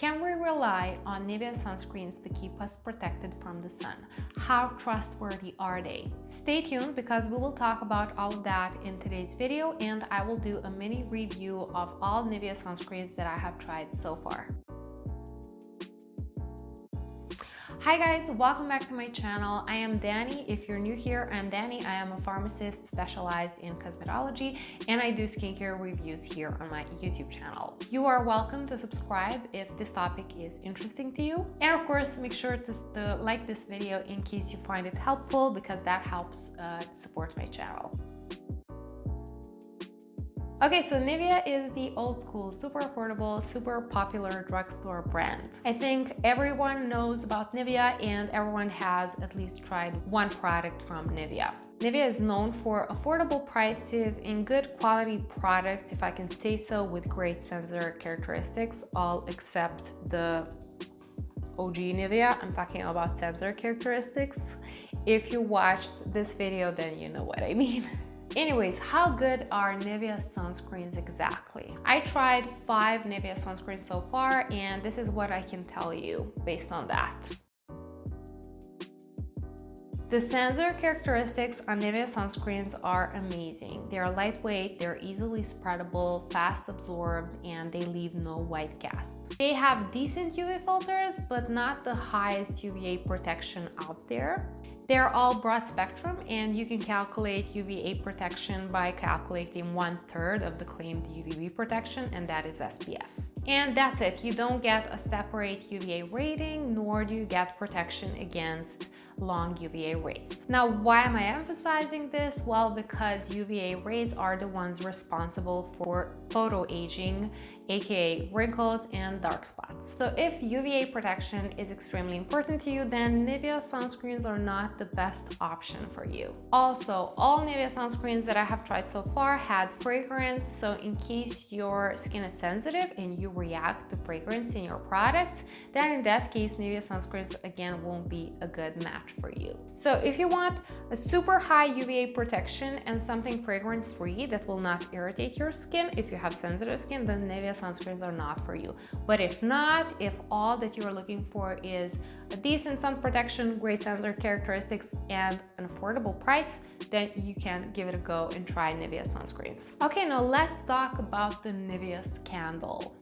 Can we rely on Nivea sunscreens to keep us protected from the sun? How trustworthy are they? Stay tuned because we will talk about all of that in today's video, and I will do a mini review of all Nivea sunscreens that I have tried so far. Hi guys, welcome back to my channel. I am Danny. If you're new here, I'm Danny. I am a pharmacist specialized in cosmetology, and I do skincare reviews here on my YouTube channel. You are welcome to subscribe if this topic is interesting to you. And of course, make sure to like this video in case you find it helpful, because that helps support my channel. Okay, so Nivea is the old school, super affordable, super popular drugstore brand. I think everyone knows about Nivea and everyone has at least tried one product from Nivea. Nivea is known for affordable prices and good quality products, if I can say so, with great sensor characteristics, all except the OG Nivea. I'm talking about sensor characteristics. If you watched this video, then you know what I mean. Anyways, how good are Nivea sunscreens exactly? I tried 5 Nivea sunscreens so far, and this is what I can tell you based on that. The sensor characteristics on Nivea sunscreens are amazing. They are lightweight, they're easily spreadable, fast absorbed, and they leave no white cast. They have decent UV filters, but not the highest UVA protection out there. They're all broad spectrum, and you can calculate UVA protection by calculating 1/3 of the claimed UVB protection, and that is SPF. And that's it. You don't get a separate UVA rating, nor do you get protection against long UVA rays. Now, why am I emphasizing this? Well, because UVA rays are the ones responsible for photoaging, aka wrinkles and dark spots. So if UVA protection is extremely important to you, then Nivea sunscreens are not the best option for you. Also, all Nivea sunscreens that I have tried so far had fragrance, so in case your skin is sensitive and you react to fragrance in your products, then in that case, Nivea sunscreens again won't be a good match for you. So if you want a super high UVA protection and something fragrance-free that will not irritate your skin, if you have sensitive skin, then Nivea sunscreens are not for you. But if not, if all that you're looking for is a decent sun protection, great sensor characteristics, and an affordable price, then you can give it a go and try Nivea sunscreens. Okay, now let's talk about the Nivea Scandal.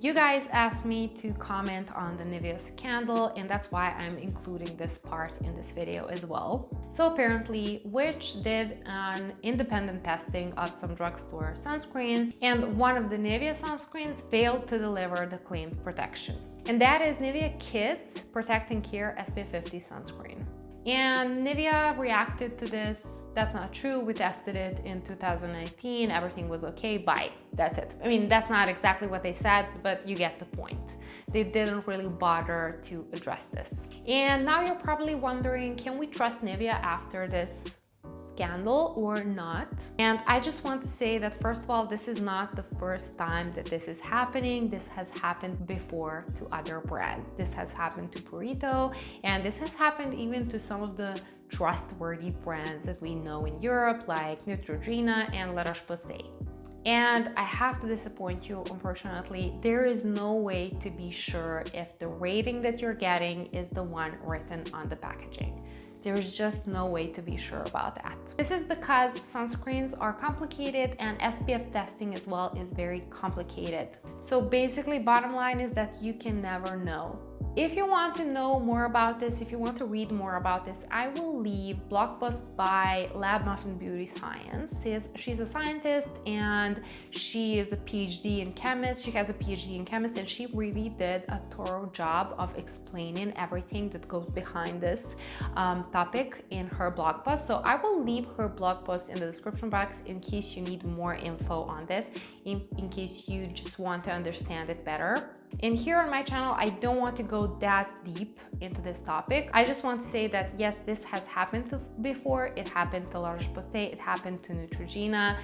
You guys asked me to comment on the Nivea Scandal, and that's why I'm including this part in this video as well. So apparently, Witch did an independent testing of some drugstore sunscreens, and one of the Nivea sunscreens failed to deliver the claimed protection. And that is Nivea Kids Protecting Care SPF 50 sunscreen. And Nivea reacted to this. That's not true. We tested it in 2019. Everything was okay. Bye. That's it. I mean, that's not exactly what they said, but you get the point. They didn't really bother to address this. And now you're probably wondering, can we trust Nivea after this scandal or not? And I just want to say that, first of all, this is not the first time that this is happening. This has happened before to other brands. This has happened to Burrito, and this has happened even to some of the trustworthy brands that we know in Europe, like Neutrogena and La Roche-Posay. And I have to disappoint you, unfortunately. There is no way to be sure if the rating that you're getting is the one written on the packaging. There's just no way to be sure about that. This is because sunscreens are complicated and SPF testing as well is very complicated. So basically, bottom line is that you can never know. If you want to know more about this, if you want to read more about this, I will leave blog post by Muffin Beauty Science. She's a scientist and she is a PhD in chemist. She has a PhD in chemist, and she really did a thorough job of explaining everything that goes behind this topic in her blog post. So I will leave her blog post in the description box in case you need more info on this, in case you just want to understand it better. And here on my channel, I don't want to go that deep into this topic. I just want to say that yes, this has happened before. It happened to La Roche-Posay, it happened to Neutrogena.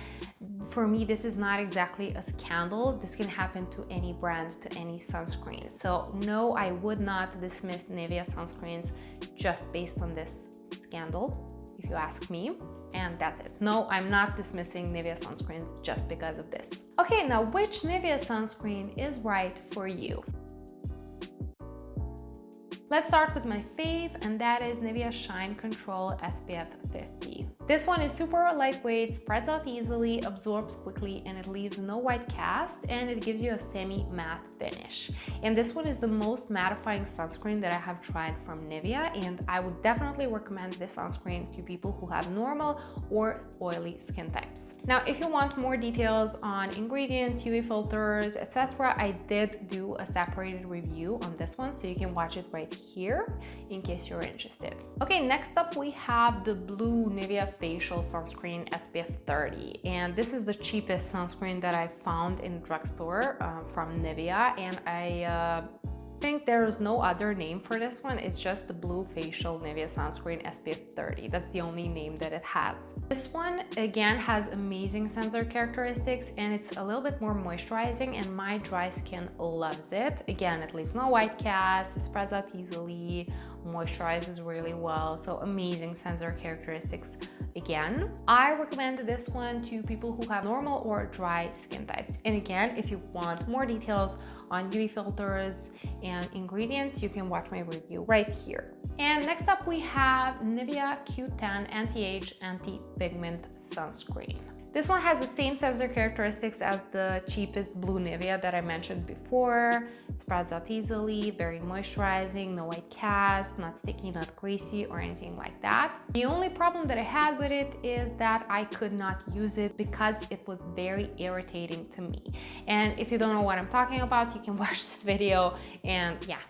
For me, this is not exactly a scandal. This can happen to any brand, to any sunscreen. So no, I would not dismiss Nivea sunscreens just based on this scandal, if you ask me. and that's it. No, I'm not dismissing Nivea sunscreen just because of this. Okay, now which Nivea sunscreen is right for you? Let's start with my fave, and that is Nivea Shine Control SPF 50. This one is super lightweight, spreads out easily, absorbs quickly, and it leaves no white cast, and it gives you a semi-matte finish. And this one is the most mattifying sunscreen that I have tried from Nivea, and I would definitely recommend this sunscreen to people who have normal or oily skin types. Now, if you want more details on ingredients, UV filters, etc., I did do a separated review on this one, so you can watch it right here in case you're interested. Okay, next up we have the blue Nivea facial sunscreen SPF 30, and this is the cheapest sunscreen that I found in the drugstore from Nivea, and I think there is no other name for this one. It's just the blue facial Nivea sunscreen SPF 30. That's the only name that it has. This one again has amazing sensor characteristics, and it's a little bit more moisturizing, and my dry skin loves it. Again, it leaves no white cast, it spreads out easily, moisturizes really well, so amazing sensor characteristics. Again, I recommend this one to people who have normal or dry skin types. And again, if you want more details on UV filters and ingredients, you can watch my review right here. And next up we have Nivea Q10 Anti-Age Anti-Pigment Sunscreen. This one has the same sensor characteristics as the cheapest blue Nivea that I mentioned before. It spreads out easily, very moisturizing, no white cast, not sticky, not greasy, or anything like that. The only problem that I had with it is that I could not use it because it was very irritating to me. And if you don't know what I'm talking about, you can watch this video and yeah,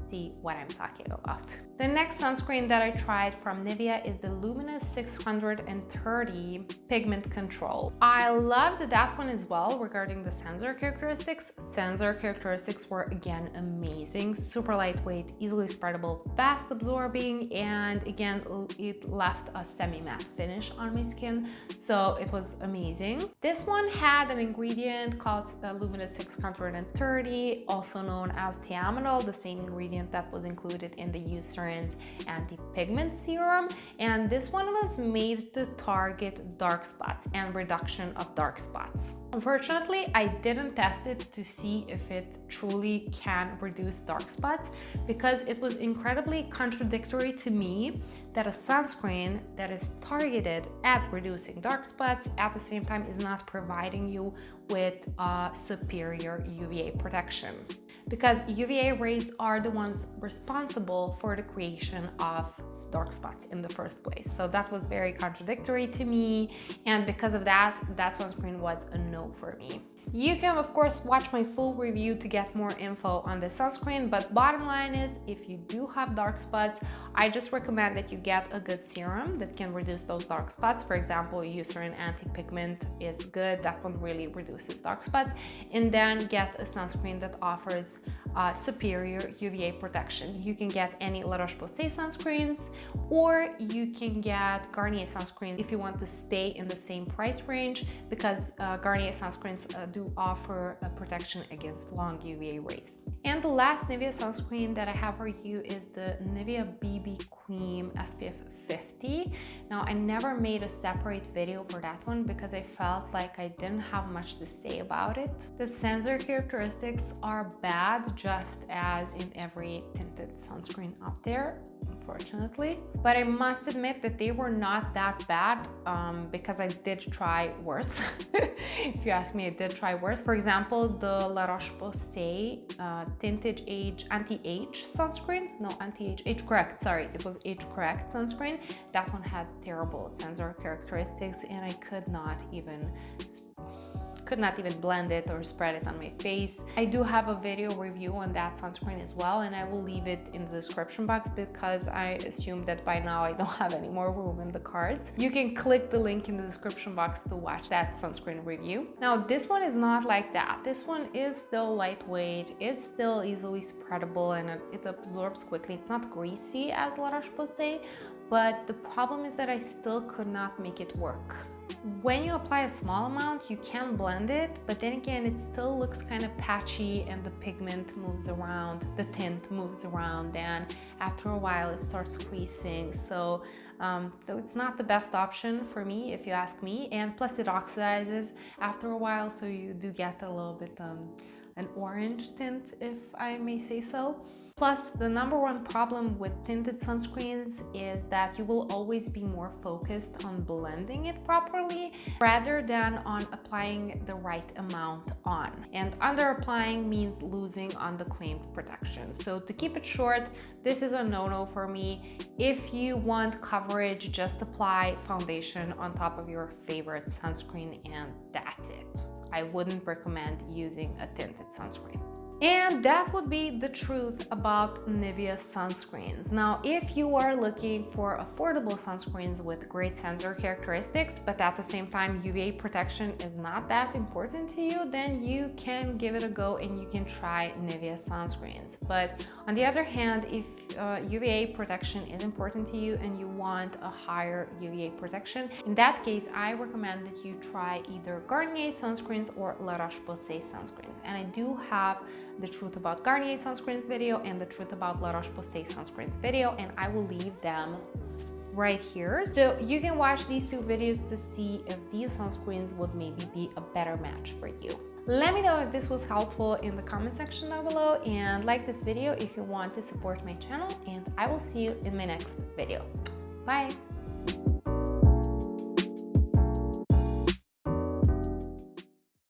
see what I'm talking about. The next sunscreen that I tried from Nivea is the Luminous 630 Pigment Control. I loved that one as well regarding the sensor characteristics. Sensor characteristics were again amazing, super lightweight, easily spreadable, fast absorbing, and again, it left a semi-matte finish on my skin, so it was amazing. This one had an ingredient called Luminous 630, also known as thiaminol, the same ingredient that was included in the Eucerin's anti-pigment serum, and this one was made to target dark spots and reduction of dark spots. Unfortunately, I didn't test it to see if it truly can reduce dark spots because it was incredibly contradictory to me that a sunscreen that is targeted at reducing dark spots at the same time is not providing you with superior UVA protection, because UVA rays are the ones responsible for the creation of dark spots in the first place. So that was very contradictory to me, and because of that, that sunscreen was a no for me. You can of course watch my full review to get more info on this sunscreen, but bottom line is, if you do have dark spots, I just recommend that you get a good serum that can reduce those dark spots. For example, Eucerin Anti-Pigment is good, that one really reduces dark spots, and then get a sunscreen that offers superior UVA protection. You can get any La Roche-Posay sunscreens, or you can get Garnier sunscreen if you want to stay in the same price range, because Garnier sunscreens do offer a protection against long UVA rays. And the last Nivea sunscreen that I have for you is the Nivea BB Cream SPF 50. Now, I never made a separate video for that one because I felt like I didn't have much to say about it. The sensor characteristics are bad, just as in every tinted sunscreen out there, unfortunately. But I must admit that they were not that bad because I did try worse. If you ask me, I did try worse. For example, the La Roche-Posay Tinted Anti-Age sunscreen. No, Anti-Age, Age Correct, sorry. It was Age Correct sunscreen. That one had terrible sensor characteristics, and I could not even blend it or spread it on my face. I do have a video review on that sunscreen as well, and I will leave it in the description box because I assume that by now I don't have any more room in the cards. You can click the link in the description box to watch that sunscreen review. Now, this one is not like that. This one is still lightweight, it's still easily spreadable, and it absorbs quickly. It's not greasy as La Roche-Posay, but the problem is that I still could not make it work. When you apply a small amount, you can blend it, but then again, it still looks kind of patchy and the pigment moves around, the tint moves around, and after a while it starts creasing. So it's not the best option for me, if you ask me, and plus it oxidizes after a while, so you do get a little bit an orange tint, if I may say so. Plus, the number one problem with tinted sunscreens is that you will always be more focused on blending it properly rather than on applying the right amount on. And under applying means losing on the claimed protection. So to keep it short, this is a no-no for me. If you want coverage, just apply foundation on top of your favorite sunscreen and that's it. I wouldn't recommend using a tinted sunscreen. And that would be the truth about Nivea sunscreens. Now, if you are looking for affordable sunscreens with great sensor characteristics, but at the same time UVA protection is not that important to you, then you can give it a go and you can try Nivea sunscreens. But on the other hand, if UVA protection is important to you and you want a higher UVA protection, in that case, I recommend that you try either Garnier sunscreens or La Roche-Posay sunscreens. And I do have the truth about Garnier sunscreens video and the truth about La Roche-Posay sunscreens video, and I will leave them right here. So you can watch these two videos to see if these sunscreens would maybe be a better match for you. Let me know if this was helpful in the comment section down below, and like this video if you want to support my channel, and I will see you in my next video. Bye!